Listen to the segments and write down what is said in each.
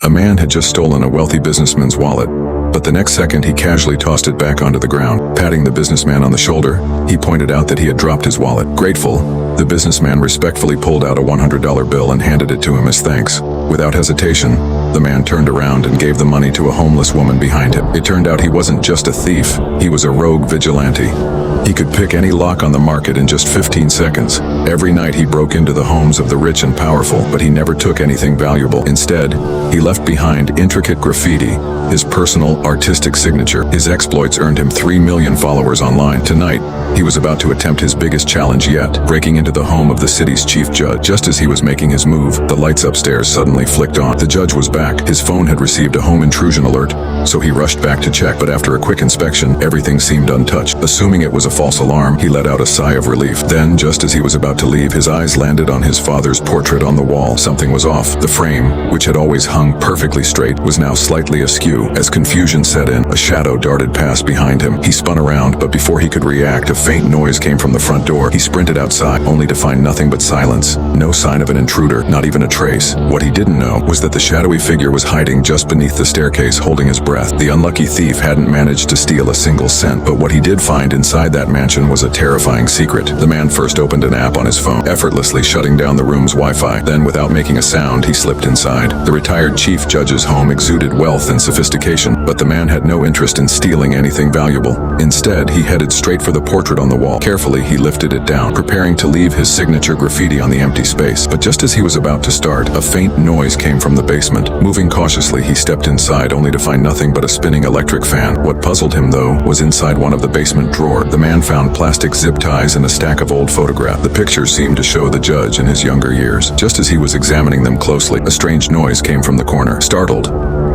A man had just stolen a wealthy businessman's wallet, but the next second he casually tossed it back onto the ground. Patting the businessman on the shoulder, he pointed out that he had dropped his wallet. Grateful, the businessman respectfully pulled out a $100 bill and handed it to him as thanks. Without hesitation, the man turned around and gave the money to a homeless woman behind him. It turned out he wasn't just a thief, he was a rogue vigilante. He could pick any lock on the market in just 15 seconds. Every night he broke into the homes of the rich and powerful, but he never took anything valuable. Instead, he left behind intricate graffiti, his personal artistic signature. His exploits earned him 3 million followers online. Tonight, he was about to attempt his biggest challenge yet, breaking into the home of the city's chief judge. Just as he was making his move, the lights upstairs suddenly flicked on. The judge was back. His phone had received a home intrusion alert, so he rushed back to check, but after a quick inspection, everything seemed untouched. Assuming it was a false alarm, he let out a sigh of relief. Then, just as he was about to leave, his eyes landed on his father's portrait on the wall. Something was off. The frame, which had always hung perfectly straight, was now slightly askew. As confusion set in, a shadow darted past behind him. He spun around, but before he could react, a faint noise came from the front door. He sprinted outside, only to find nothing but silence. No sign of an intruder, not even a trace. What he didn't know was that the shadowy figure was hiding just beneath the staircase, holding his breath. The unlucky thief hadn't managed to steal a single cent, but what he did find inside that mansion was a terrifying secret. The man first opened an app on his phone, effortlessly shutting down the room's Wi-Fi. Then, without making a sound, he slipped inside. The retired chief judge's home exuded wealth and sophistication, but the man had no interest in stealing anything valuable. Instead, he headed straight for the portrait on the wall. Carefully, he lifted it down, preparing to leave his signature graffiti on the empty space. But just as he was about to start, a faint noise came from the basement. Moving cautiously, he stepped inside, only to find nothing but a spinning electric fan. What puzzled him, though, was inside one of the basement drawers. The man found plastic zip ties and a stack of old photographs. The pictures seemed to show the judge in his younger years. Just as he was examining them closely, a strange noise came from the corner. Startled,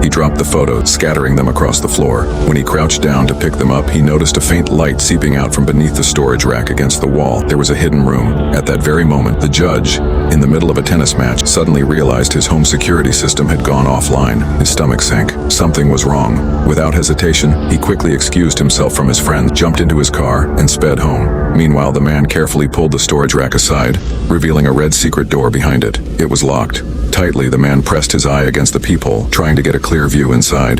he dropped the photos, scattering them across the floor. When he crouched down to pick them up, he noticed a faint light seeping out from beneath the storage rack against the wall. There was a hidden room. At that very moment, the judge, in the middle of a tennis match, suddenly realized his home security system had gone offline. His stomach sank. Something was wrong. Without hesitation, he quickly excused himself from his friend, jumped into his car, and sped home. Meanwhile, the man carefully pulled the storage rack aside, revealing a red secret door behind it. It was locked. Tightly, the man pressed his eye against the peephole, trying to get a clear view inside.